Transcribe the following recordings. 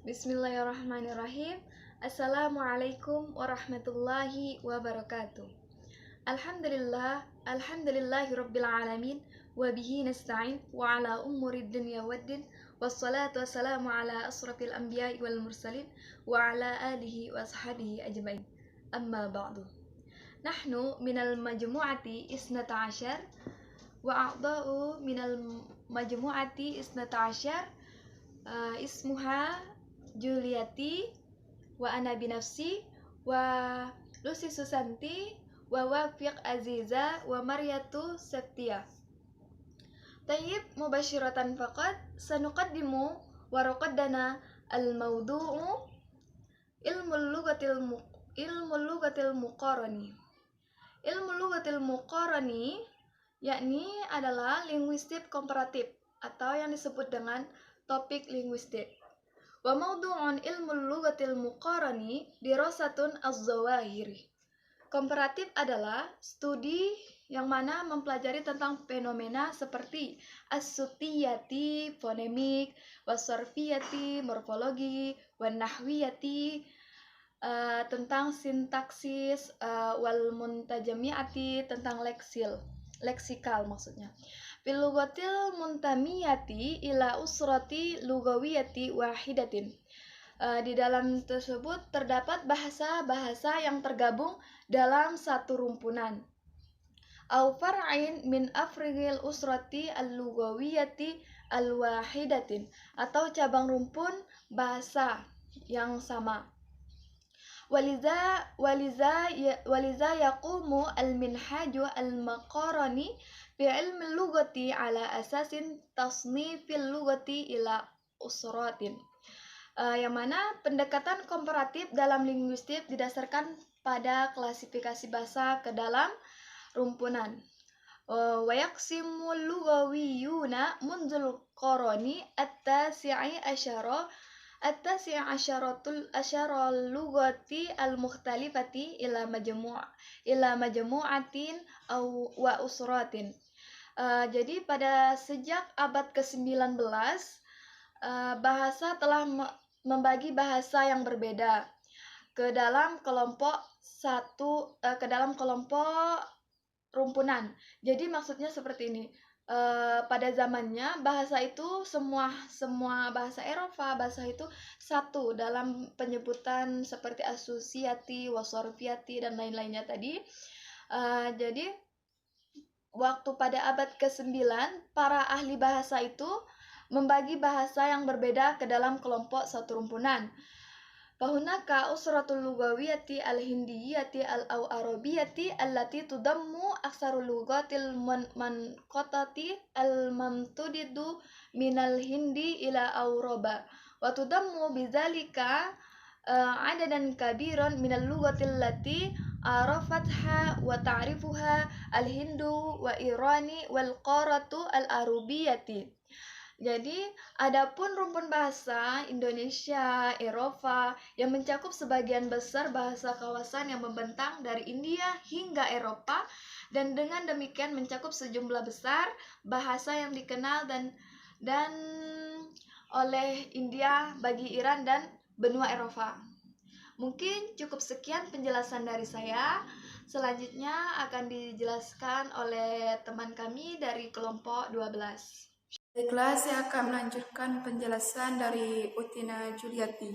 Bismillahirrahmanirrahim. Assalamualaikum warahmatullahi wabarakatuh. Alhamdulillahirabbil alamin wa bihi nasta'in wa ala umurid dunya waddin wassalatu wassalamu ala asrafil anbiya'i wal mursalin wa ala alihi wa ashabihi ajmain. Amma ba'du. Nahnu minal majmu'ati isnata asyar wa a'dha'u minal majmu'ati isnata asyar ismuha Juliati wa ana binafsi wa Lucy Susanti wa Wafiq Aziza wa Maryatu Septia. Tayyib mubashiratan faqat sanuqaddimu wa raqaddana al-mawdu'u ilmul lughatil muqarani. Ilmu lughatil muqarani yakni adalah linguistik komparatif atau yang disebut dengan topik linguistik. Wa mawdu'un ilmu lughatil muqarani dirasatun az-zawahiri. Komparatif adalah studi yang mana mempelajari tentang fenomena seperti as-sutiyati, fonemik, was-sarfiyati, morfologi, wan-nahwiyati, tentang sintaksis, wal muntajamiati, tentang leksikal maksudnya. Fil lughatil muntamiyati ila usrati lugawiyati wahidatin. Di dalam tersebut terdapat bahasa-bahasa yang tergabung dalam satu rumpunan. Au far'ain min afrigil usrati al-lugawiyati al-wahidatin, atau cabang rumpun bahasa yang sama. Waliza yaqumu al-minhaju al-maqarani fi ilmi lughati ala asasin tasnifil lughati ila usratin. Yang mana pendekatan komparatif dalam linguistik didasarkan pada klasifikasi bahasa ke dalam rumpunan. Wa yaqsimul lughawiyuna mundzul qarani at-tasi'i asyaratul lughati al-mukhtalifati ila majmu'atin wa usratin. Jadi pada sejak abad ke-19 bahasa telah membagi bahasa yang berbeda ke dalam kelompok rumpunan. Jadi maksudnya seperti ini. Pada zamannya bahasa itu semua bahasa Eropa, bahasa itu satu dalam penyebutan seperti asosiati, wasorfiati dan lain-lainnya tadi. Jadi waktu pada abad ke-9 para ahli bahasa itu membagi bahasa yang berbeda ke dalam kelompok satu rumpunan. Fahunaka usratul lugawiyati al-hindiyati al-arabiyati allati tudammu aksarul lughatil manqatati al-mamtudidu minal hindi ila Auroba wa tudammu bizalika adadan kabiran minal lughatil lati arafatha wa ta'rifuha al-hindu wa irani wal qaratu al-arabiyati. Jadi, adapun rumpun bahasa Indonesia, Eropa yang mencakup sebagian besar bahasa kawasan yang membentang dari India hingga Eropa, dan dengan demikian mencakup sejumlah besar bahasa yang dikenal dan oleh India bagi Iran dan benua Eropa. Mungkin cukup sekian penjelasan dari saya. Selanjutnya akan dijelaskan oleh teman kami dari kelompok 12. Baiklah, saya akan melanjutkan penjelasan dari Utina Juliati.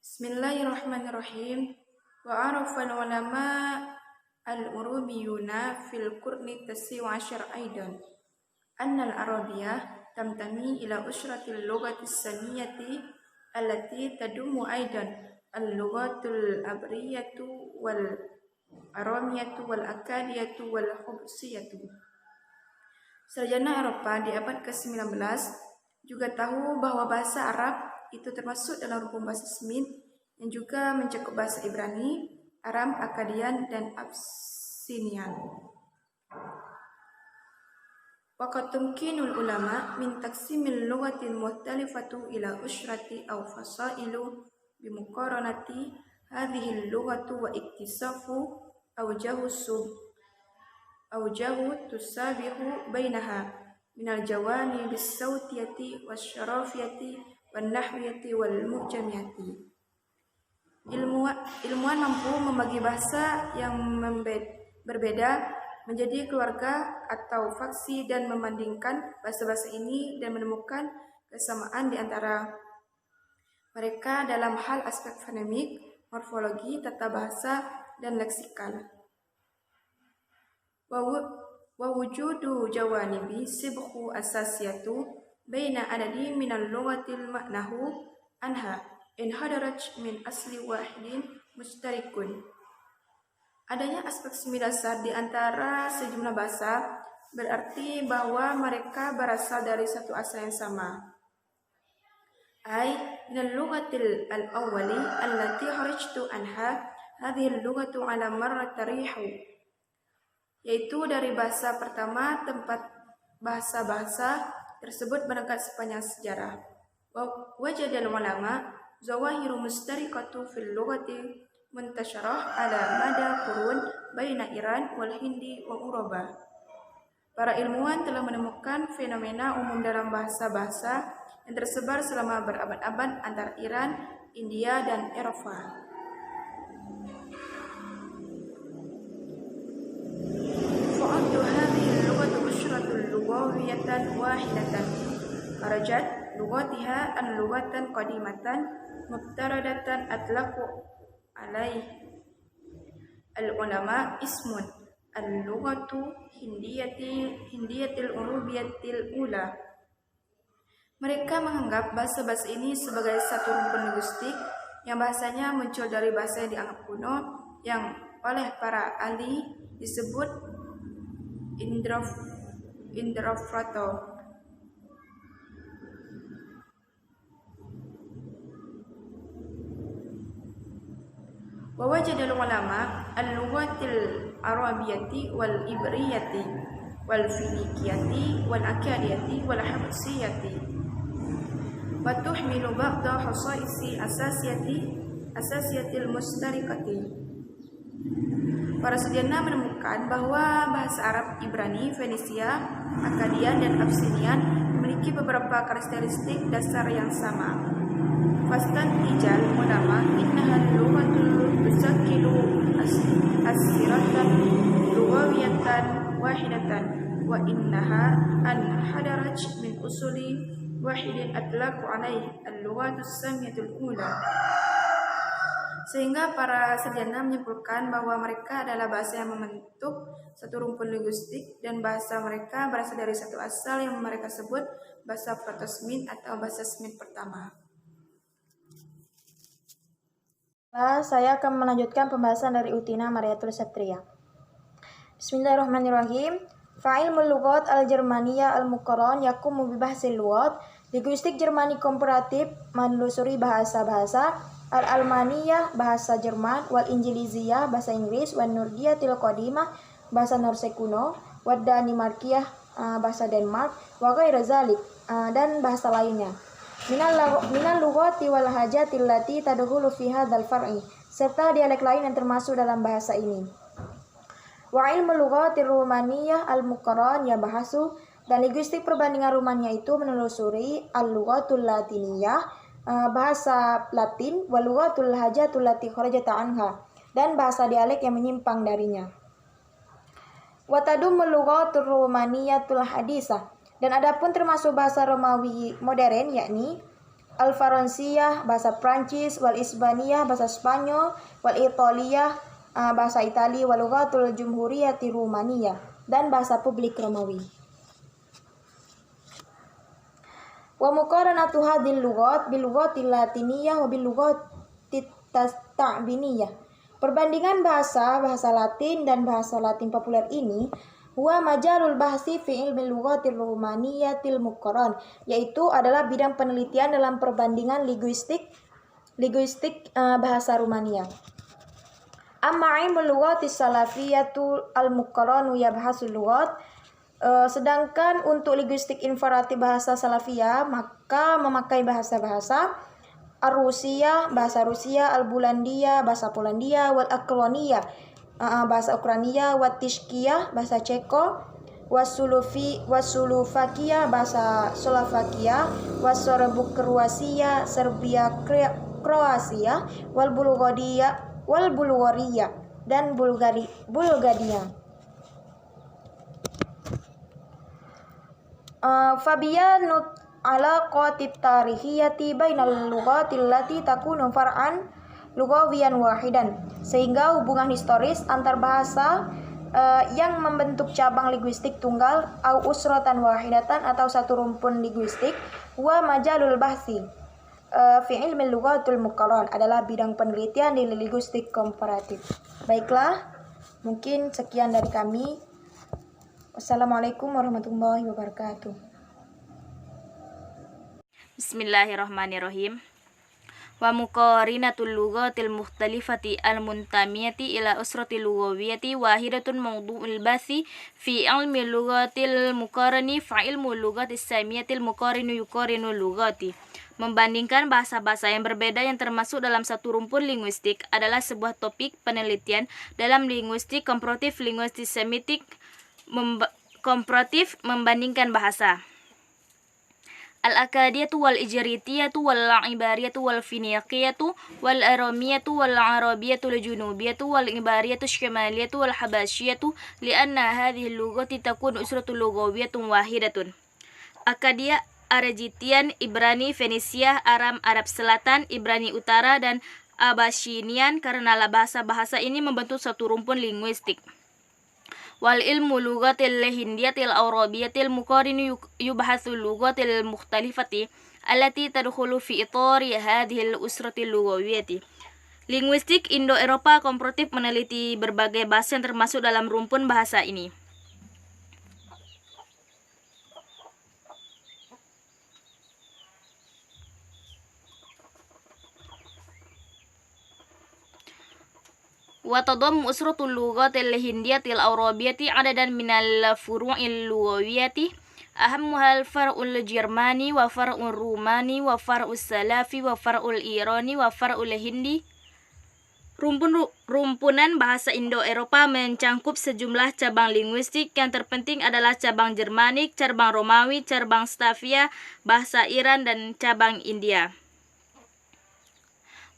Bismillahirrahmanirrahim. Wa arafal ulama al-urubiyuna fil qurni tasi wa asyar aidan anna al-arabiyah tamtami ila usratil lughatis saniyati allati tadumu aidan al-lughatul abriyatu wal aramiyatu wal akadiyatu wal hubsiyatu. Sarjana Eropa di abad ke-19 juga tahu bahwa bahasa Arab itu termasuk dalam rumpun bahasa Semit yang juga mencakup bahasa Ibrani, Aram, Akkadian, dan Abyssinian. Waqad tumkinul ulama min taqsimil lughatil mukhtalifatu ila usyrati aw fasailu bimuqaranati hadhihi lughatu wa iktisafu awjahu tusabihu bainaha minal jawani bis sawtiyati wasyarafiyati wan nahwiyati wal mu'jamiyati. Ilmuwan mampu membagi bahasa yang berbeda menjadi keluarga atau faksi dan membandingkan bahasa-bahasa ini dan menemukan kesamaan di antara mereka dalam hal aspek fonemik, morfologi, tata bahasa, dan leksikal. Wa wujudu jawanibi sibhu asasiyatu baina adadi minal lughatil ma'nahu anha in hadaraj min asli wahidin mustarikun. Adanya aspek semi dasar di antara sejumlah bahasa berarti bahwa mereka berasal dari satu asal yang sama. Ay minal lughatil al-awwali allati kharajtu anha hadhihi al-lughatu ala marrat tarihu, yaitu dari bahasa pertama tempat bahasa-bahasa tersebut berangkat sepanjang sejarah. Wajadal ulama zawahiru mustariqatu fil lughati muntasyarah ala mada qurun baina Iran wal Hindi wa Uraba. Para ilmuwan telah menemukan fenomena umum dalam bahasa-bahasa yang tersebar selama berabad-abad antara Iran, India, dan Eropa. Fa'addu hadhihi al-lughatu ushratul lughawiyatan wahidatan kharajat lughatiha an-lughatan qadimatan mubtaradatan atlaqu alaih al-ulama ismun al-lughatu hindiyatil urubiyatil ula. Mereka menganggap bahasa-bahasa ini sebagai satu rumpun linguistik yang bahasanya muncul dari bahasa yang dianggap kuno yang oleh para ahli disebut Indrafrato. Wa wajadal ulama al-lughatil arabiyati wal ibriyati wal finikiyati wal akadiyati wal habsiyati wa tuhmilu ba'da khasaisi asasiyatil mustarikati. Para sarjana menemukan bahwa bahasa Arab Ibrani, Fenisia, Akkadian, dan Abyssinian memiliki beberapa karakteristik dasar yang sama. Fastantijal ulama innahal lughatul tusakilu asiratan lughawiyatan wahidatan wa innaha an hadaraj min usuli wahidin atlaqu alaih al-lughatus samiyatul ula. Sehingga para sarjana menyimpulkan bahwa mereka adalah bahasa yang membentuk satu rumpun linguistik dan bahasa mereka berasal dari satu asal yang mereka sebut bahasa Proto-Semit atau bahasa Semit pertama. Saya akan melanjutkan pembahasan dari Utina Mariatul Satria. Bismillahirrahmanirrahim. Fa'ilmul lughat al-Jermaniyah al-Muqarran yakumu bi bahsil lughat. Linguistik Jermani komparatif menelusuri bahasa-bahasa. Al-Almaniyah bahasa Jerman, wal Injiliziyah bahasa Inggris, wan Nordiyatil Qadimah bahasa Norse kuno, wad Danimarkiyah bahasa Denmark, wa ghaira zalik dan bahasa lainnya. Minal lughati wal hajatil lati tadkhulu fi hadzal far'i, serta dialek lain yang termasuk dalam bahasa ini. Wa ilmu lughatir Rumaniyah al-Muqarran ya bahasu, dan linguistik perbandingan Rumania itu menelusuri al-lughatul latiniyah bahasa Latin, wal lughatul hajatul lati kharajat anha, dan bahasa dialek yang menyimpang darinya. Wa tadumul lughatur Rumaniyatul hadisah, dan adapun termasuk bahasa Romawi modern yakni Al-Faransiyah bahasa Prancis, wal Isbaniyah bahasa Spanyol, wal Italiyah bahasa Itali, wal lughatul jumhuriyati Rumaniyah, dan bahasa publik Romawi. Wa muqaranatu hadhil lughat bil lughatil latiniyah wa bil lughatit ta'biniyah. Perbandingan bahasa Latin dan bahasa Latin populer ini huwa majalul bahsi fi ilmi lughatir rumaniyatil muqarran, yaitu adalah bidang penelitian dalam perbandingan linguistik bahasa Rumania. Amma ilmu lughatis salafiyatu al-muqarranu yabhasul lughat. Sedangkan untuk linguistik infaratif bahasa Salafiyah maka memakai bahasa-bahasa Ar-Rusia, bahasa Rusia, Al-Bulandia, bahasa Polandia, wal Akroniyah, bahasa Ukrania, wat Tishkiyah, bahasa Ceko, Wasuluvakia bahasa Slovakia, wasorbu Kroasia Serbia Kroasia, wal Bulgaria dan Bulgaria. Fabiyanut alaqatit tarihiyati bainal lughatil lati takunu far'an lughawiyan wahidan, sehingga hubungan historis antar bahasa yang membentuk cabang linguistik tunggal au usratan wahidatan atau satu rumpun linguistik wa majalul bahsi fi ilmi lughatul muqarran adalah bidang penelitian di linguistik komparatif. Baiklah, mungkin sekian dari kami. Wassalamualaikum warahmatullahi wabarakatuh. Bismillahirrahmanirrahim. Wa muqarinatul lughatil mukhtalifati al-muntamiyati ila usratil lughawiyyati wahidatun mawdu'ul bathi fi ilmi lughatil muqarrani fa ilmu lughatis samiyatil muqarrinu yuqarrinu lughati. Membandingkan bahasa-bahasa yang berbeda yang termasuk dalam satu rumpun linguistik adalah sebuah topik penelitian dalam linguistik komparatif. Linguistik semitik komparatif membandingkan bahasa. Al-Akadiyatu wal-Ijritiyatu wal-Ibariyatu wal-Finiqiyatu wal-Aramiyatu wal-Arabiyatu al-Junubiyatu wal-Ibariyatu al-Shimaliyatu wal-Habashiyatu lianna hadhihi al-lughati takun usratun lughawiyatun wahidatun. Akadia, Arajitian, Ibrani, Fenisia, Aram, Arab Selatan, Ibrani Utara, dan Abashinian karena bahasa-bahasa ini membentuk satu rumpun linguistik. Wal ilmu lughatil hindiyatil arabiyatil muqarinu yubhathu lughatil mukhtalifati allati tadkhulu fi itari hadhihi al-usratil lughawiyyati. Linguistik Indo-Eropa komparatif meneliti berbagai bahasa yang termasuk dalam rumpun bahasa ini. Wa tadammu usratul lughatil hindiyatil arabiyyati adadan minal furu'il lughawiyyati ahammuha al-far'ul jermani wa far'ul rumani wa far'ul salafi wa far'ul irani wa far'ul hindi. Rumpunan bahasa Indo-Eropa mencangkup sejumlah cabang linguistik. Yang terpenting adalah cabang Jermanik, cabang Romawi, cabang Slavia, bahasa Iran, dan cabang India.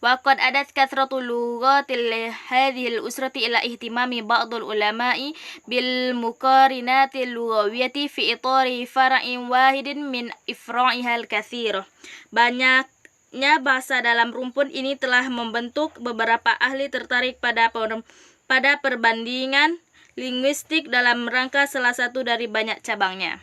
Waqad adat kathratul lughatil hadhil usrati ila ihtimami ba'dul ulama'i bil muqarinatil lughawiyyati fi itari fara'in wahidin min ifra'ihal katsir. Banyaknya bahasa dalam rumpun ini telah membentuk beberapa ahli tertarik pada perbandingan linguistik dalam rangka salah satu dari banyak cabangnya.